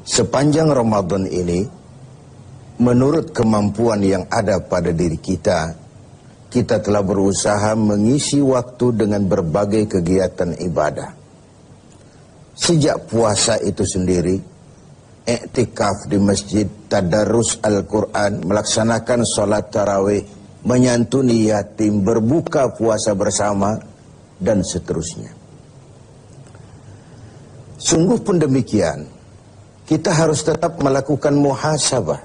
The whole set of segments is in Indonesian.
Sepanjang Ramadan ini, menurut kemampuan yang ada pada diri kita, kita telah berusaha mengisi waktu dengan berbagai kegiatan ibadah. Sejak puasa itu sendiri, iktikaf di masjid, tadarus Al-Quran, melaksanakan sholat tarawih, menyantuni yatim, berbuka puasa bersama, dan seterusnya. Sungguh pun demikian, kita harus tetap melakukan muhasabah.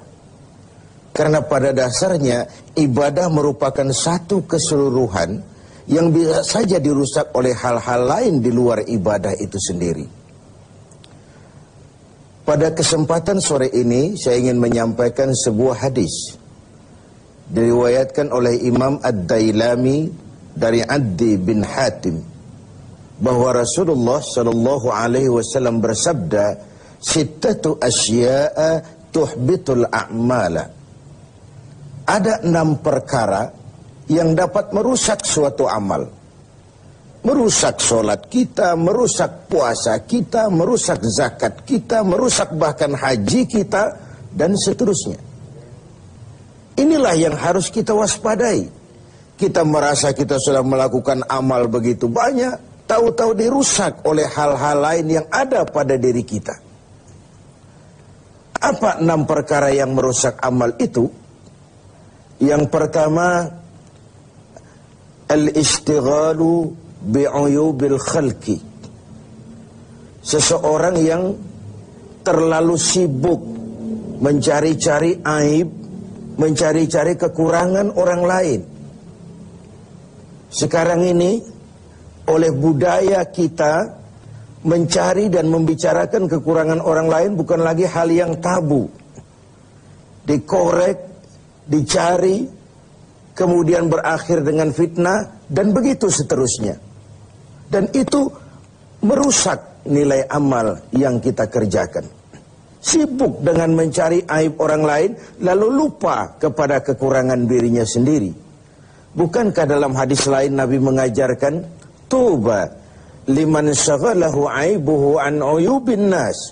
Karena pada dasarnya ibadah merupakan satu keseluruhan yang bisa saja dirusak oleh hal-hal lain di luar ibadah itu sendiri. Pada kesempatan sore ini saya ingin menyampaikan sebuah hadis diriwayatkan oleh Imam Ad-Dailami dari Addi bin Hatim bahwa Rasulullah sallallahu alaihi wasallam bersabda, "Sittatu asya'a tuhbitul a'mala." Ada 6 perkara yang dapat merusak suatu amal. Merusak sholat kita, merusak puasa kita, merusak zakat kita, merusak bahkan haji kita, dan seterusnya. Inilah yang harus kita waspadai. Kita merasa kita sudah melakukan amal begitu banyak, tahu-tahu dirusak oleh hal-hal lain yang ada pada diri kita. Apa 6 perkara yang merusak amal itu? Yang pertama, al-ishtighalu bi'uyubil khalqi. Seseorang yang terlalu sibuk mencari-cari aib, mencari-cari kekurangan orang lain. Sekarang ini oleh budaya kita, mencari dan membicarakan kekurangan orang lain bukan lagi hal yang tabu. Dikorek, dicari, kemudian berakhir dengan fitnah, dan begitu seterusnya. Dan itu merusak nilai amal yang kita kerjakan. Sibuk dengan mencari aib orang lain, lalu lupa kepada kekurangan dirinya sendiri. Bukankah dalam hadis lain Nabi mengajarkan, "Tuba liman syaghalahu aibuhu an uyubin nas."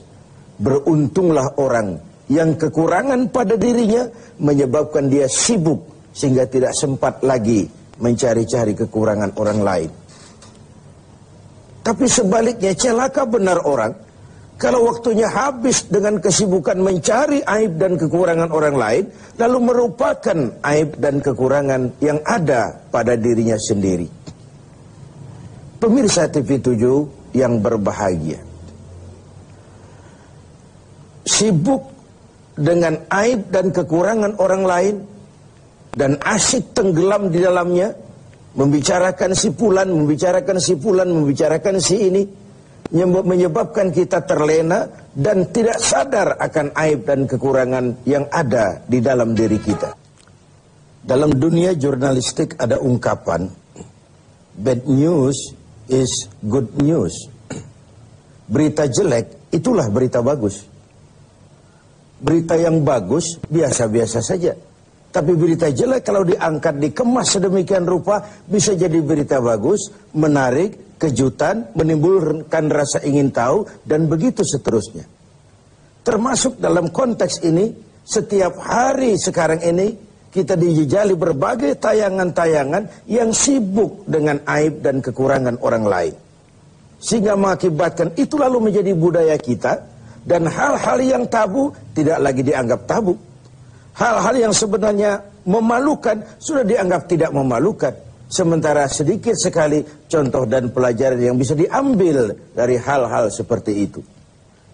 Beruntunglah orang yang kekurangan pada dirinya menyebabkan dia sibuk sehingga tidak sempat lagi mencari-cari kekurangan orang lain. Tapi sebaliknya celaka benar orang kalau waktunya habis dengan kesibukan mencari aib dan kekurangan orang lain, lalu merupakan aib dan kekurangan yang ada pada dirinya sendiri. Pemirsa TV7 yang berbahagia, sibuk dengan aib dan kekurangan orang lain dan asyik tenggelam di dalamnya, membicarakan si fulan, membicarakan si fulan, membicarakan si ini, menyebabkan kita terlena dan tidak sadar akan aib dan kekurangan yang ada di dalam diri kita. Dalam dunia jurnalistik ada ungkapan, bad news is good news. Berita jelek itulah berita bagus. Berita yang bagus biasa-biasa saja. Tapi berita jelek kalau diangkat, dikemas sedemikian rupa, bisa jadi berita bagus, menarik, kejutan, menimbulkan rasa ingin tahu, dan begitu seterusnya. Termasuk dalam konteks ini, setiap hari sekarang ini, kita dijejali berbagai tayangan-tayangan yang sibuk dengan aib dan kekurangan orang lain. Sehingga mengakibatkan itu lalu menjadi budaya kita, dan hal-hal yang tabu tidak lagi dianggap tabu. Hal-hal yang sebenarnya memalukan sudah dianggap tidak memalukan. Sementara sedikit sekali contoh dan pelajaran yang bisa diambil dari hal-hal seperti itu.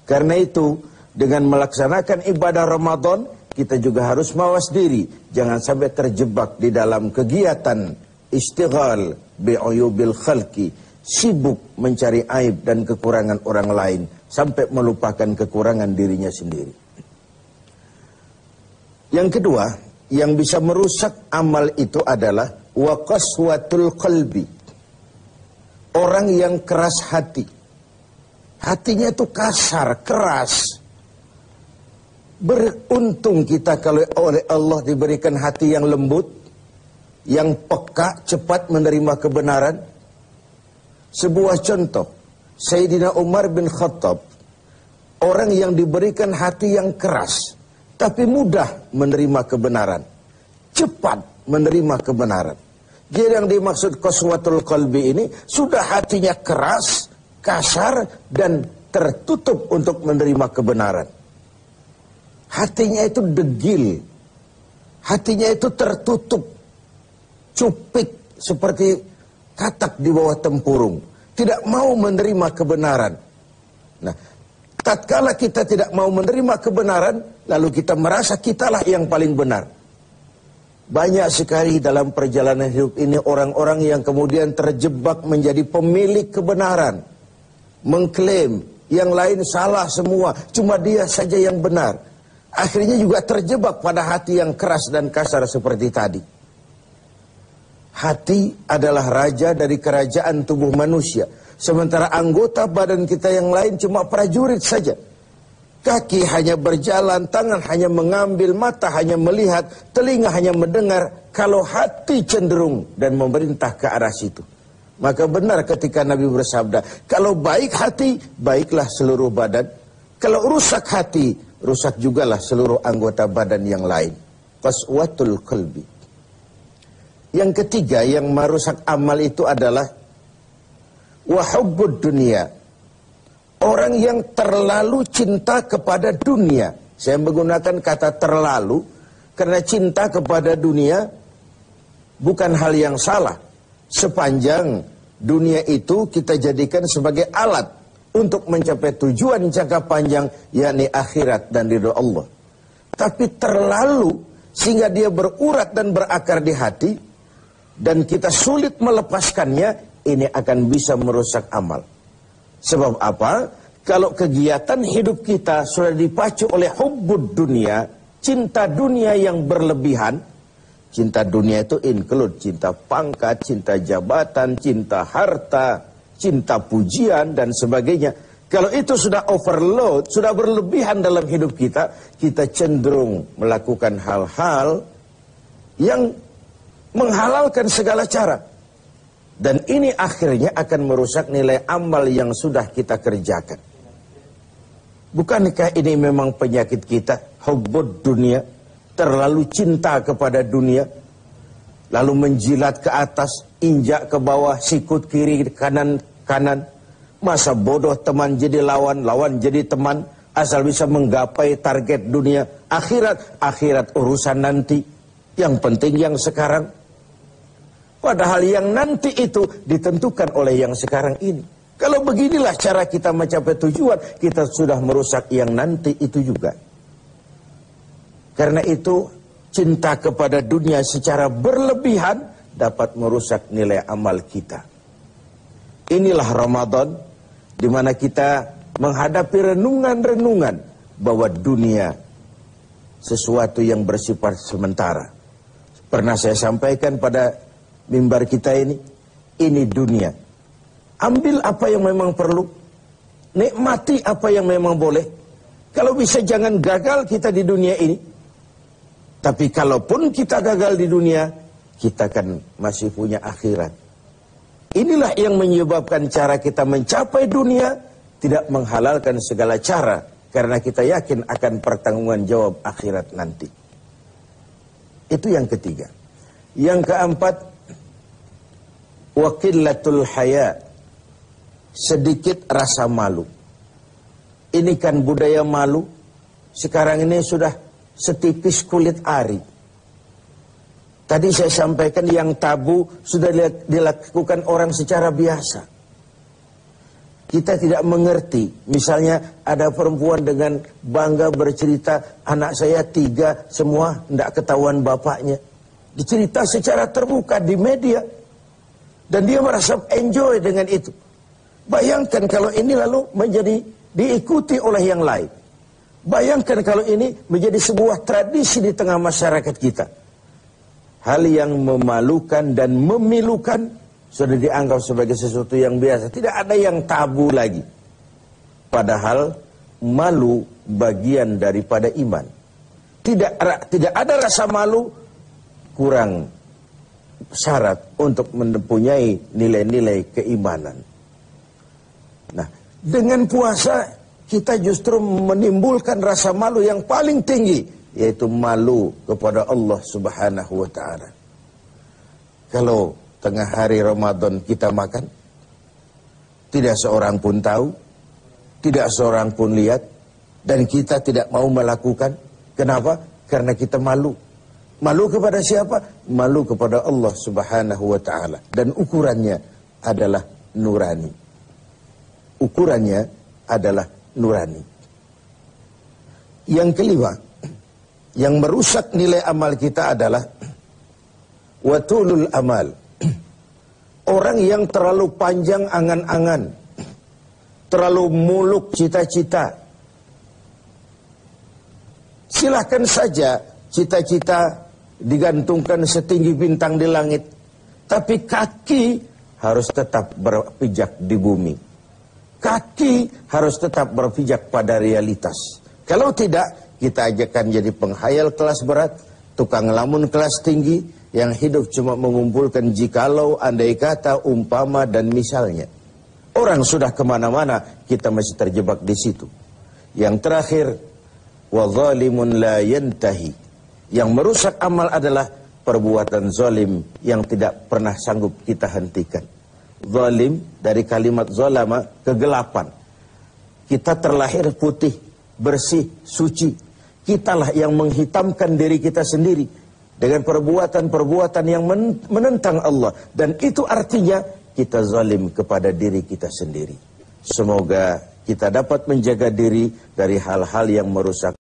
Karena itu, dengan melaksanakan ibadah Ramadan, kita juga harus mawas diri. Jangan sampai terjebak di dalam kegiatan istighal bi'uyubil khalqi. Sibuk mencari aib dan kekurangan orang lain. Sampai melupakan kekurangan dirinya sendiri. Yang kedua, yang bisa merusak amal itu adalah waqaswatul qalbi. Orang yang keras hati. Hatinya itu kasar, keras. Beruntung kita kalau oleh Allah diberikan hati yang lembut, yang peka, cepat menerima kebenaran. Sebuah contoh, Sayyidina Umar bin Khattab orang yang diberikan hati yang keras, tapi mudah menerima kebenaran, cepat menerima kebenaran. Jadi yang dimaksud qaswatul qalbi ini, sudah hatinya keras, kasar, dan tertutup untuk menerima kebenaran. Hatinya itu degil, hatinya itu tertutup, cupik seperti katak di bawah tempurung, tidak mau menerima kebenaran. Nah, tatkala kita tidak mau menerima kebenaran, lalu kita merasa kitalah yang paling benar. Banyak sekali dalam perjalanan hidup ini orang-orang yang kemudian terjebak menjadi pemilik kebenaran, mengklaim yang lain salah semua, cuma dia saja yang benar. Akhirnya juga terjebak pada hati yang keras dan kasar seperti tadi. Hati adalah raja dari kerajaan tubuh manusia, sementara anggota badan kita yang lain cuma prajurit saja. Kaki hanya berjalan, tangan hanya mengambil, mata hanya melihat, telinga hanya mendengar. Kalau hati cenderung dan memerintah ke arah situ, maka benar ketika Nabi bersabda, kalau baik hati, baiklah seluruh badan. Kalau rusak hati, rusak jugalah seluruh anggota badan yang lain. Qaswatul qalbi. Yang ketiga yang merusak amal itu adalah wahubbud dunia. Orang yang terlalu cinta kepada dunia. Saya menggunakan kata terlalu karena cinta kepada dunia bukan hal yang salah. Sepanjang dunia itu kita jadikan sebagai alat untuk mencapai tujuan jangka panjang, yakni akhirat dan ridho Allah. Tapi terlalu sehingga dia berurat dan berakar di hati dan kita sulit melepaskannya, ini akan bisa merusak amal. Sebab apa? Kalau kegiatan hidup kita sudah dipacu oleh hubbud dunia, cinta dunia yang berlebihan. Cinta dunia itu include cinta pangkat, cinta jabatan, cinta harta, cinta pujian, dan sebagainya. Kalau itu sudah overload, sudah berlebihan dalam hidup kita, kita cenderung melakukan hal-hal yang menghalalkan segala cara. Dan ini akhirnya akan merusak nilai amal yang sudah kita kerjakan. Bukankah ini memang penyakit kita? Hubbud dunia, terlalu cinta kepada dunia, lalu menjilat ke atas, injak ke bawah, sikut kiri, kanan. Masa bodoh teman jadi lawan, lawan jadi teman, asal bisa menggapai target dunia. Akhirat urusan nanti, yang penting yang sekarang. Padahal yang nanti itu ditentukan oleh yang sekarang ini. Kalau beginilah cara kita mencapai tujuan, kita sudah merusak yang nanti itu juga. Karena itu, cinta kepada dunia secara berlebihan dapat merusak nilai amal kita. Inilah Ramadan, di mana kita menghadapi renungan-renungan bahwa dunia sesuatu yang bersifat sementara. Pernah saya sampaikan pada mimbar kita ini dunia. Ambil apa yang memang perlu, nikmati apa yang memang boleh. Kalau bisa jangan gagal kita di dunia ini. Tapi kalaupun kita gagal di dunia, kita kan masih punya akhirat. Inilah yang menyebabkan cara kita mencapai dunia tidak menghalalkan segala cara, karena kita yakin akan pertanggungan jawab akhirat nanti. Itu yang ketiga. Yang keempat, waqillatul haya, sedikit rasa malu. Ini kan budaya malu, sekarang ini sudah setipis kulit ari. Tadi saya sampaikan yang tabu sudah dilakukan orang secara biasa. Kita tidak mengerti, misalnya ada perempuan dengan bangga bercerita, anak saya 3 semua tidak ketahuan bapaknya. Dicerita secara terbuka di media. Dan dia merasa enjoy dengan itu. Bayangkan kalau ini lalu menjadi diikuti oleh yang lain. Bayangkan kalau ini menjadi sebuah tradisi di tengah masyarakat kita. Hal yang memalukan dan memilukan sudah dianggap sebagai sesuatu yang biasa. Tidak ada yang tabu lagi. Padahal malu bagian daripada iman. Tidak ada rasa malu, kurang syarat untuk mempunyai nilai-nilai keimanan. Nah, dengan puasa kita justru menimbulkan rasa malu yang paling tinggi, yaitu malu kepada Allah Subhanahu wa ta'ala. Kalau tengah hari Ramadan kita makan, tidak seorang pun tahu, tidak seorang pun lihat, dan kita tidak mau melakukan. Kenapa? Karena kita malu. Malu kepada siapa? Malu kepada Allah Subhanahu wa ta'ala. Dan ukurannya adalah nurani. Ukurannya adalah nurani. Yang kelima, yang merusak nilai amal kita adalah watulul amal. Orang yang terlalu panjang angan-angan, terlalu muluk cita-cita. Silahkan saja cita-cita digantungkan setinggi bintang di langit, tapi kaki harus tetap berpijak di bumi. Kaki harus tetap berpijak pada realitas. Kalau tidak, kita akan jadi penghayal kelas berat, tukang lamun kelas tinggi, yang hidup cuma mengumpulkan jikalau, andai kata, umpama, dan misalnya. Orang sudah kemana-mana, kita masih terjebak di situ. Yang terakhir, وَظَالِمٌ لَا يَنْتَهِ. Yang merusak amal adalah perbuatan zalim yang tidak pernah sanggup kita hentikan. Zalim dari kalimat zalama, kegelapan. Kita terlahir putih, bersih, suci. Kitalah yang menghitamkan diri kita sendiri dengan perbuatan-perbuatan yang menentang Allah. Dan itu artinya kita zalim kepada diri kita sendiri. Semoga kita dapat menjaga diri dari hal-hal yang merusak